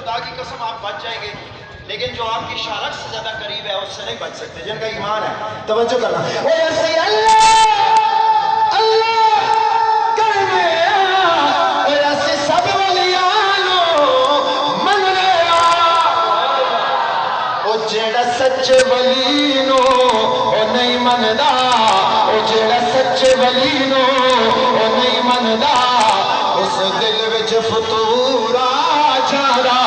خدا کی قسم آپ بچ جائیں گے، لیکن جو آپ کی شارک سے زیادہ قریب ہے اس سے نہیں بچ سکتے، جن کا ایمان ہے۔ توجہ کرنا، وہ ایسے اللہ اللہ کرنے وہ ایسے سب ولیانو من رہا، وہ جیڑا سچے ولی نو وہ نہیں مندا، وہ جیڑا سچے ولی نو وہ نہیں مندا، اس دل وچ فطور آ جانا،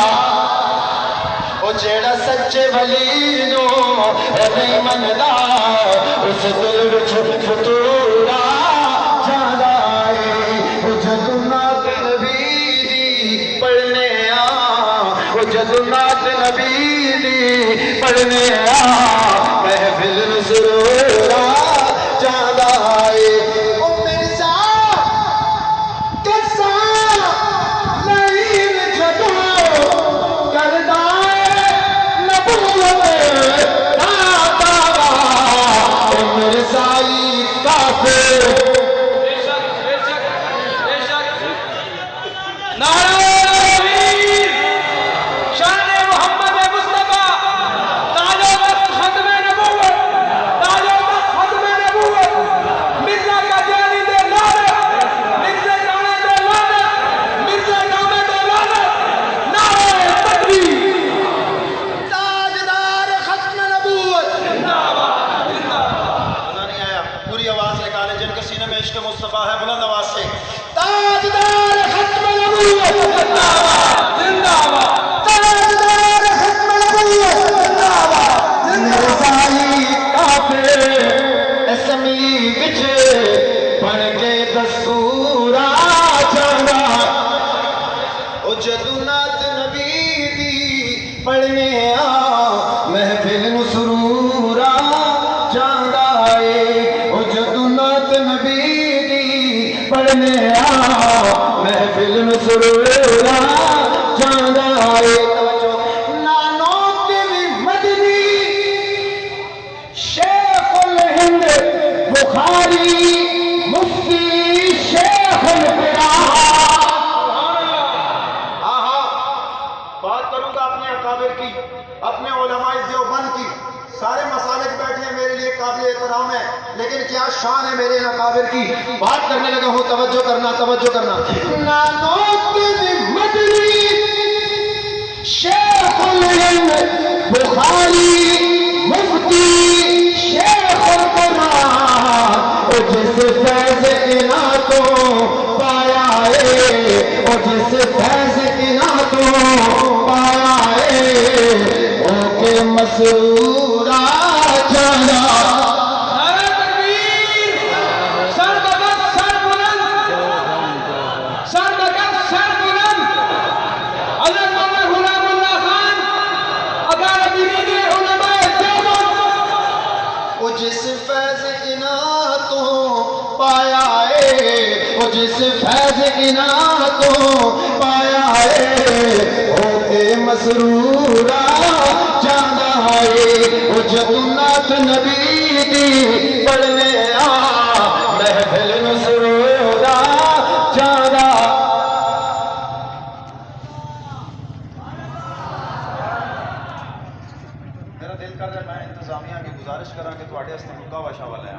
وہ جیڑا سچے ولی نو نہیں مندا، اس دل وچ فطور آ جانا ہے۔ وہ جدوں نات نبی دی پڑھنے آ، وہ جدوں نات نبی دی پڑھنے آ، محفل ضرور آ جانا ہے۔ او مرزا کسا نہیں جدوں کردا ہے نبوت دا دعویٰ، او مرزائی کافر نعرہ تکبیر، شان محمد مصطفیٰ، تاج و تخت ختم نبوت، تاج و تخت ختم نبوت، مرزا قادیانی دے لعنت، مرزا رانا دے لعنت، مرزا نامہ دے لعنت، نعرہ تکبیر، تاجدار ختم نبوت۔ زندہ باد، زندہ باد۔ مزہ نہیں آیا؟ پوری آواز نکالے جن کے سینے میں عشق مصطفیٰ ہے، بلند آواز سے تاجدار ختم نبوت، زندہ باد، زندہ باد، تاجدار ختم نبوت، زندہ باد، مرزائی کافر اسمبلی وچ بن کے دستور آ جانا، او جدوں نات نبی دی پڑھنے آ، محفل نو سرور آ جاندا اے، او جدوں نات نبی دی پڑھنے آ، محفل نو سرور آ جاندا اے۔ نانو تیری مدنی شیخ الہند بخاری مفتی شیخ القرآن۔ آہا، بات کروں گا اپنے اکابر کی، اپنے علماء دیوبند کی، سارے مسالک بیٹھے ہیں میرے لیے قابل احترام ہے، لیکن کیا شان ہے میرے اکابر کی، بات کرنے لگا ہوں، توجہ کرنا توجہ کرنا۔ نانو تیری مدنی شیخ الہند بخاری مفتی شیخ القرآن، او جس فیض اناتوں پایا ہے، او جس فیض اناتوں پایا ہے، او کے مسرور آ جانا۔ نعرہ تکبیر، سر بلند، سر بلند، سر بلند، سر بلند، حضرت مولانا غلام اللہ خان اکادمی علماء دیوبند، وہ جس فیض اناتوں پایا ہے، وہ جس فیض اناتوں پایا ہے، ہو کے مسرور آ جانا ہے، وہ جدوں نات نبی دی پڑھنے آ، محفل نو سرور آ جانا۔ میرا دل کر رہا ہے میں انتظامیہ کی گزارش کراں کہ تواڈے واسطے مکا واشا والا ہے،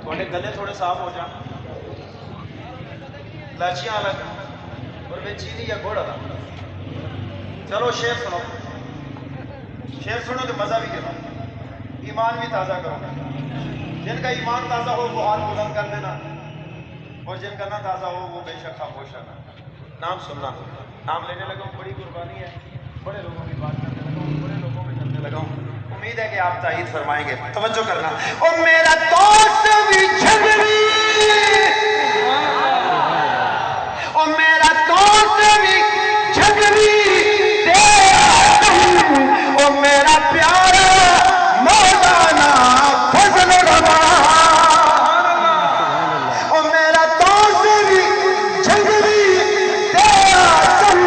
تواڈے گلے تھوڑے صاف ہو جان، لاچیاں الگ اور میں چینی یا گڑ الگ۔ چلو شعر سنو، شعر سنو تو مزہ بھی کرو، ایمان بھی تازہ کرو، جن کا ایمان تازہ ہو وہ ہاتھ بلند کر دینا، اور جن کا نہ تازہ ہو وہ بے شک خاموش رہنا۔ نام سننا، نام لینے لگا ہوں، بڑی قربانی ہے، بڑے لوگوں کی بات کرنے لگا ہوں، بڑے لوگوں میں چلنے لگا ہوں، امید ہے کہ آپ تائید فرمائیں گے، توجہ کرنا۔ او میرا دوست بھی جھگڑی، او میرا دوست بھی جھگڑی تیرا تم، او میرا پیارا مولانا فضل الرحمان، او میرا دوست بھی جھگڑی تیرا تم،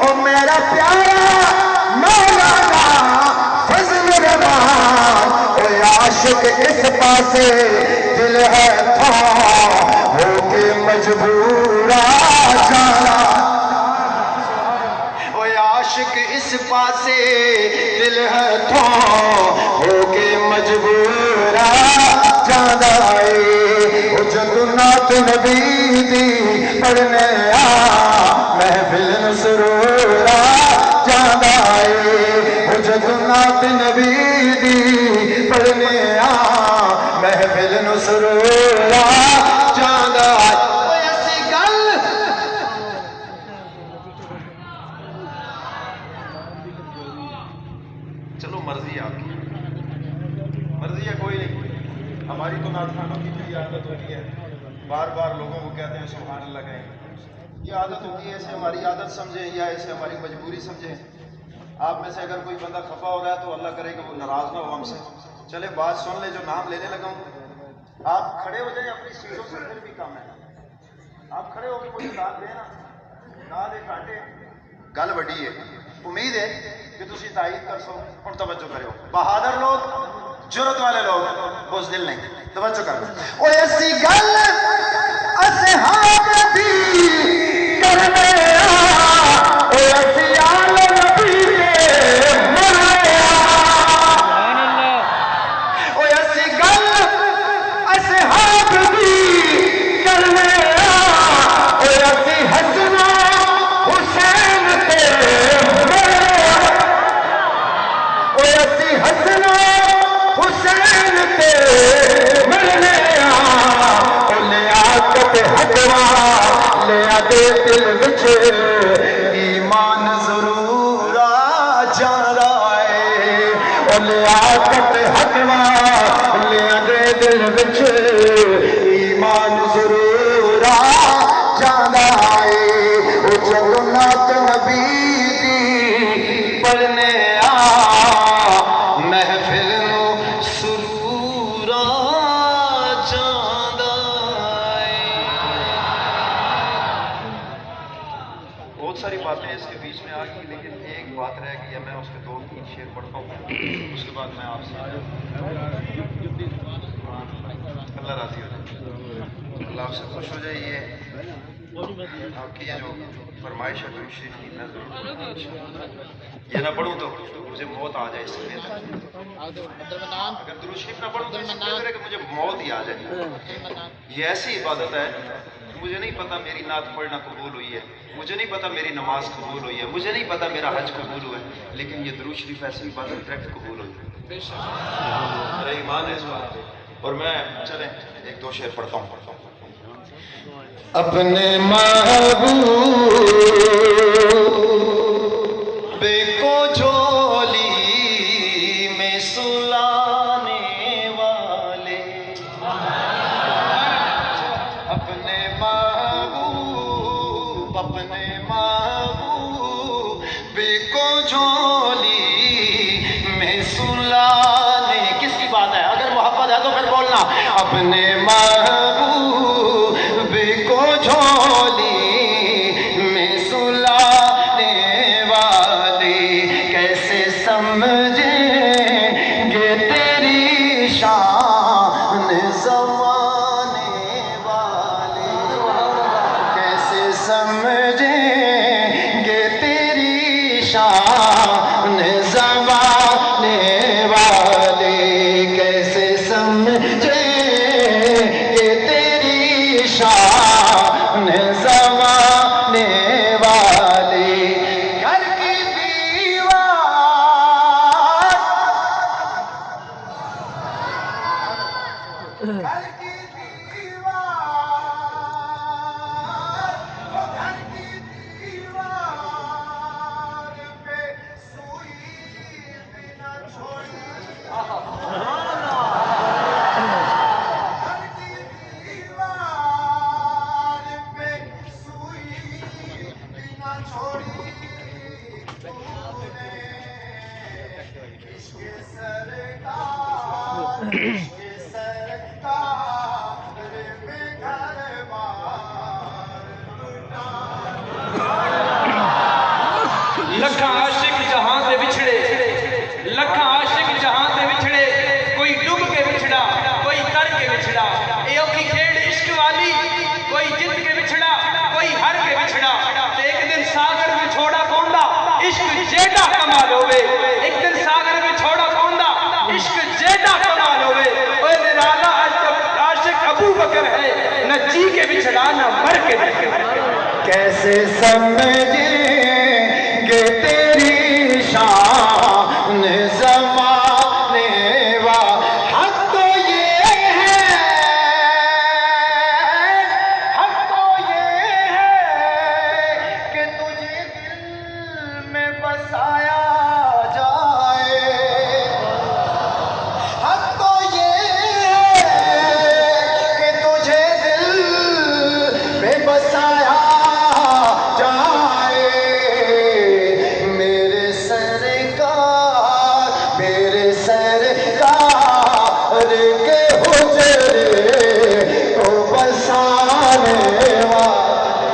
او میرا پیارا مولانا فضل الرحمان، او عاشق اس پاسے دل ہے تھا ہو کے مجبور آ جانا، او جس پاسے دل ہتھوں ہو کے مجبورا جاندا اے او جدوں نعت نبی دی پڑھنے آ محفل نوں سرورا جاندا اے او جدوں نعت نبی دی پڑھنے آ محفل نوں سرورا جاندا اے مرضی آپ کی مرضی ہے کوئی نہیں ہماری تو نعت خوانوں کی بھی عادت ہوتی ہے بار بار لوگوں کو کہتے ہیں سبحان اللہ کہیں یہ عادت ہوتی ہے اسے ہماری عادت سمجھیں یا اسے ہماری مجبوری سمجھیں آپ میں سے اگر کوئی بندہ خفا ہو رہا ہے تو اللہ کرے کہ وہ ناراض نہ ہو ہم سے چلے بات سن لے جو نام لینے لگا ہوں آپ کھڑے ہو جائیں اپنی سیٹوں سے پھر بھی کام ہے آپ کھڑے ہو کے مجھے داد دیں نا داد ایک کانٹے گل بڑی ہے امید ہے کہ تسی تائید کر سو اور توجہ کرو بہادر لوگ جرت والے لوگ بزدل نہیں توجہ کرو او ایسی گل اصحاب دی کرنے آ او ایسی آل نبی کے مرنے آ او ایسی گل اصحاب دی کرنے آ او ایسی حسن حسین تے حسن حسین تے ملنے آ لیاقت حقوا لیا دے دل وچ ایمان ضرور آ جاندا اے او لیاقت حقوا لیا دے دل وچ ایمان ضرور آ جاندا اے او جدوں نعت نبی دی پڑھنے آ محفل نوں سرور آ جاندا اے بہت ساری باتیں اس کے بیچ میں آ گئی لیکن ایک بات رہ گئی ہے میں اس کے 2-3 شعر پڑھتا ہوں اس کے بعد میں آپ سے اللہ راضی ہو جائے اللہ آپ سے خوش ہو جائے یہ آپ کی یہ جو فرمائش ہے درود شریف کی میں ضرور یہ نہ پڑھوں تو مجھے موت آ جائے اس سے بہتر اگر درود شریف نہ پڑھوں تو اس سے بہتر ہے کہ مجھے موت ہی آ جائے یہ ایسی عبادت ہے مجھے نہیں پتا میری نعت پڑھنا قبول ہوئی ہے مجھے نہیں پتا میری نماز قبول ہوئی ہے مجھے نہیں پتا میرا حج قبول ہوا ہے لیکن یہ درود شریف ایسی عبادت ڈائریکٹ قبول ہوئی ہے میرا ایمان ہے اس بات اور میں چلیں 1-2 شعر پڑھتا ہوں اپنے محبوب کو جھولی میں سلانے والے اپنے محبوب کو جھولی میں سلانے کس کی بات ہے اگر محبت ہے تو پھر بولنا اپنے محبوب کو جھولی میں سلانے والی کیسے سمجھیں گے تیری شان زمانے والے کیسے سمجھیں گے تیری شان زمانے والے کیسے سمجھیں شان زمانے والی گھر کی دیوار گھر کی دیوار پہ سوئی بنا چھوڑی لکھاں عاشق جہاں سے بچھڑے لکھاں عاشق جہاں سے بچھڑے کوئی ڈوب کے بچھڑا کوئی تر کے بچھڑا ایو کی کھیڑ عشق والی کوئی جت کے بچھڑا کوئی ہر کے بچھڑا ایک دن ساگر میں چھوڑا کوندا عشق جیڑا جانا مر کے دیکھیں کیسے سمجھیں گے تیری شان زمانے وا حق تو یہ ہے کہ تجھے دل میں بسایا جائے حق تو یہ ہے کہ تجھے دل میں بسایا جائے میرے سرکار کے حجرے کو بسانے والے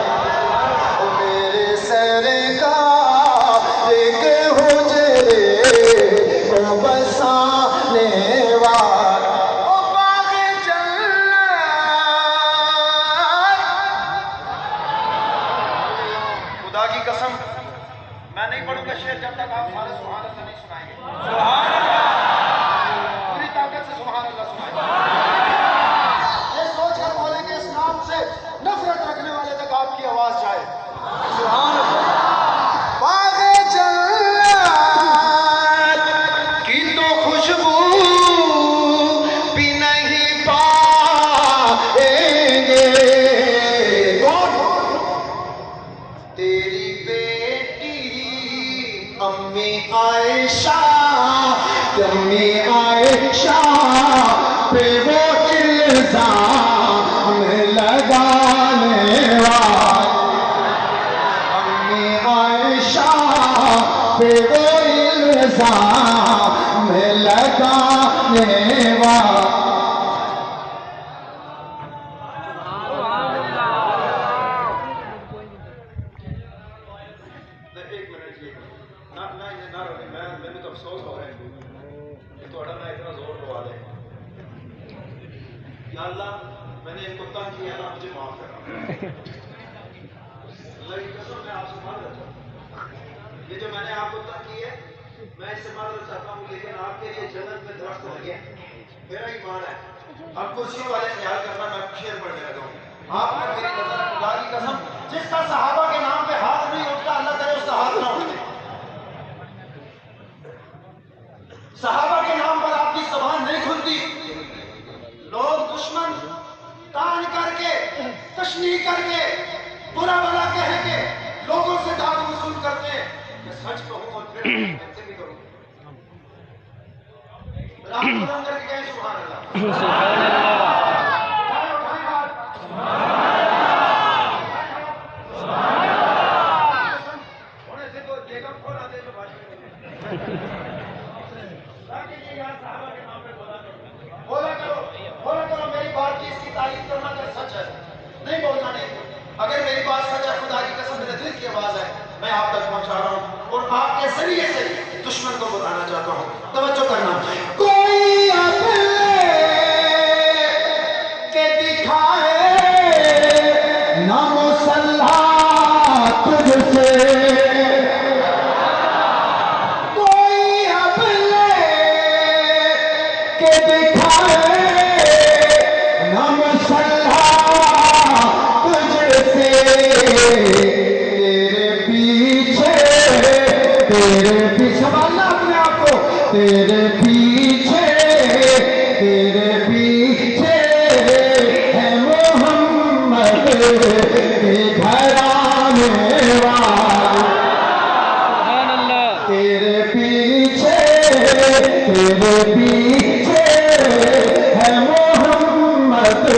میرے سرکار کے حجرے کو بسانے والے او باغ جنت خدا کی قسم میں نہیں پڑھوں گا شعر جب تک آپ سارے سبحان اللہ نہیں سنائیں گے پوری طاقت سے سبحان اللہ سنائیں گے یہ سوچ کر بولیں کہ اس نام سے نفرت رکھنے والے تک آپ کی آواز جائے سبحان اللہ باغ جنت کی تو خوشبو بھی نہیں پائیں گے تیری بیٹی امی عائشہ پہ وہ الزام لگانے والی امی عائشہ پہ وہ الزام لگانے والی میں تو افسوس ہو رہا ہے کہ تھوڑا نہ اتنا زور لگا دے یا اللہ میں نے ایک کتا کیا نا مجھے معاف کرنا اللہ کی قسم میں آپ سے معذرت چاہتا ہوں یہ جو میں نے آپ کتا کی ہے میں اس سے معذرت چاہتا ہوں لیکن آپ کے لیے جنت میں درخت لگے میرا ایمان ہے اب کرسیوں والے خیال کرنا میں شعر پڑھنے لگا ہوں آپ نے میری نظر خدا کی قسم جس کا صحابہ کے نام پہ ہاتھ نہیں اٹھتا اللہ کرے اس کا ہاتھ نہ اٹھے صحابہ کے نام پر آپ کی زبان نہیں کھلتی لوگ دشمن تان کر کے تشنیع کر کے برا بلا کہہ کے لوگوں سے داد وصول کرتے ہیں میں سچ کہوں اور پھر ایسے بھی کروں رام قدم کر کے کہیں سبحان اللہ ہونے سے تو دیکھا کھول آتے جو بات بولا کرو میری بات کی اس کی تعریف کرنا اگر سچ ہے نہیں بولنا نہیں اگر میری بات سچ ہے خدا کی قسم میرے دل کی آواز ہے میں آپ تک پہنچا رہا ہوں اور آپ کے ذریعے سے دشمن کو بتانا چاہتا ہوں توجہ کرنا کوئی کے دکھائے نہ مسلح تجھ سے تیرے پیچھے ہے محمد کے گھرانے والے تیرے پیچھے ہے محمد کے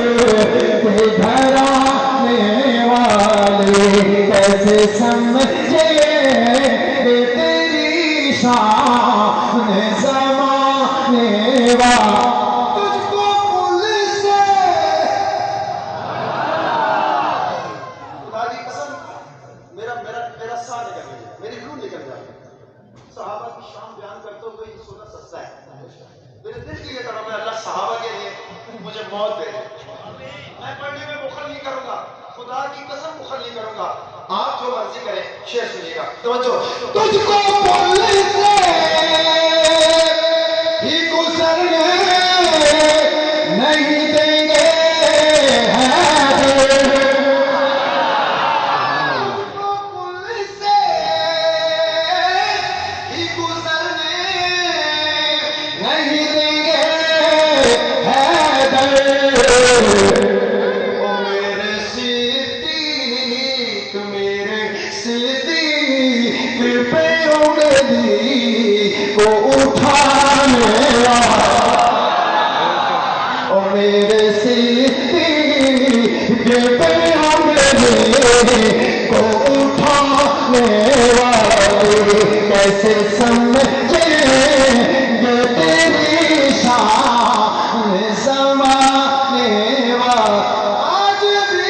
گھرانے والے کیسے سمجھے تیری شان زمانے والے تجھ کو پل سے خدا کی قسم میرا سا نکل گیا میری روح نکل جائے صحابہ کی شان بیان کرتے ہوئے یہ سننا سستا ہے میرے دل کی یہ طرف ہے اللہ صحابہ کے لیے مجھے موت دے میں پڑھنے میں بخل نہیں کروں گا خدا کی قسم بخل نہیں کروں گا آپ جو مرضی کریں شعر سنیے گا توجہ تجھ کو پل سے ہی گزرنے نہیں دیں گے کو اٹھانے او میرے صدیق پہ میرے کو اٹھانے والے کیسے سمجھے یہ تیری شان زمانے والے آج بھی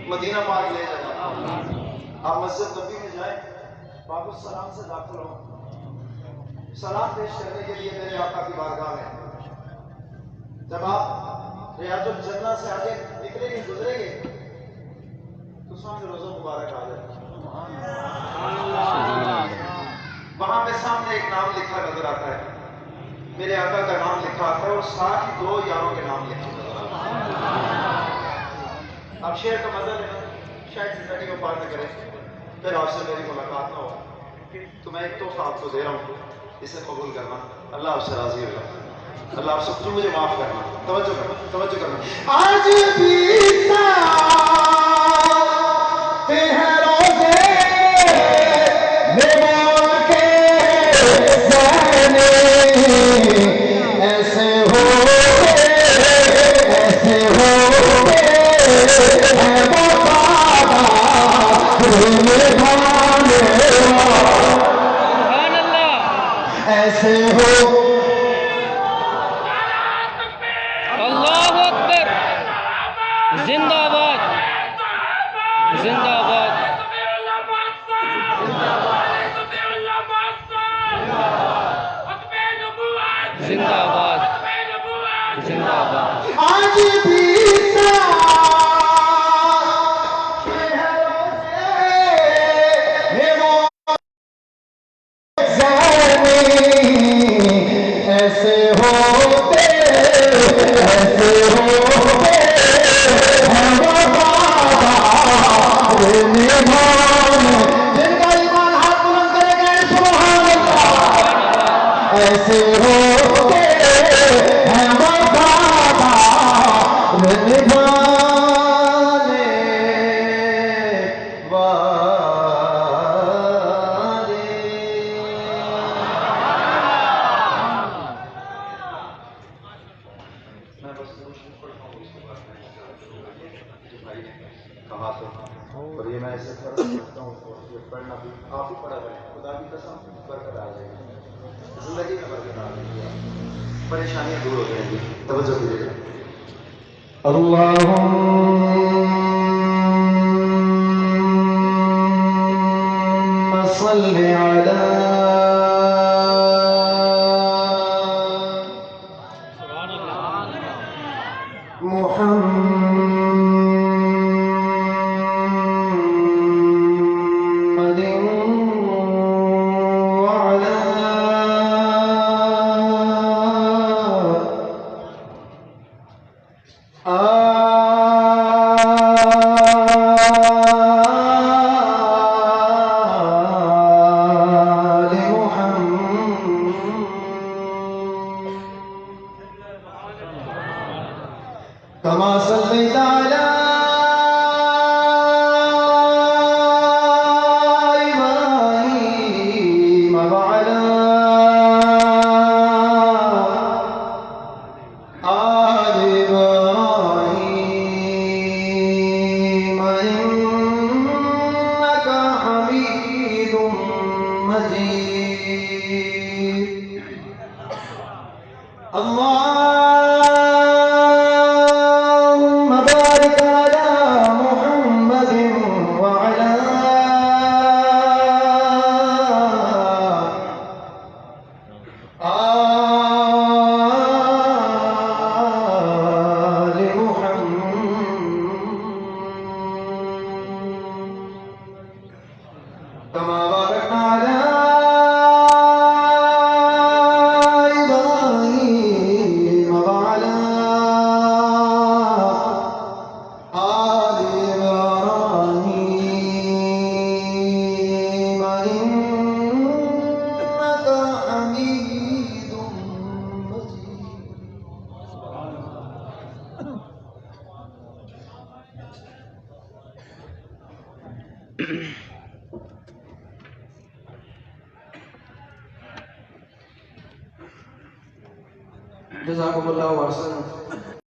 مدینہ پاک لے جائیں آپ مسجد نبی میں جائیں باب السلام سے داخل ہوں سلام پیش کرنے کے لیے میرے آقا کی بارگاہ میں جب آپ ریاض الجنہ سے آگے نکلیں گے گزریں گے تو سامنے روزہ مبارک آ جائے وہاں پہ سامنے ایک نام لکھا نظر آتا ہے میرے آقا کا نام لکھا آتا ہے اور ساتھ ہی دو یاروں کے نام لکھے نظر آتا ہے اب شعر کا مزہ لینا شاید زندگی میں پار نہ کرے پھر آپ سے میری ملاقات نہ ہو تو میں ایک تحفہ آپ کو دے رہا ہوں اسے قبول کرنا اللہ آپ سے راضی ہوگا اللہ آپ سب کو مجھے معاف کرنا توجہ کرنا آج بھی ساتھ ہیں روزے نماز کے زہنے ایسے ہو ایسے ہو اللہ اکبر زندہ باد زندہ باد زندہ باد زندہ باد آج بھی ایسے ہوتے جن کا ایمان ہاتھ بلند کرے گا سبحان اللہ ایسے ہوتے ہیں وفادار نبھانے والے میں بس پڑھتا ہوں اس کے بعد جو بھائی نے کہا تھا اور یہ میں ایسے فرض کرتا ہوں اور یہ پڑھنا بھی آپ ہی پڑھا کریں خدا کی قسم برکت آ جائے گی زندگی میں برکت آ جائے گی پریشانیاں دور ہو جائیں گی توجہ دیجیے گا اللہم صلی علی محمد وعلی آل محمد كما صليت على إبراهيم وعلى آل إبراهيم إنك حميد مجيد اللهم بارك على محمد وعلى آل محمد كما باركنا على إبراهيم وعلى جزاکم اللہ و احسن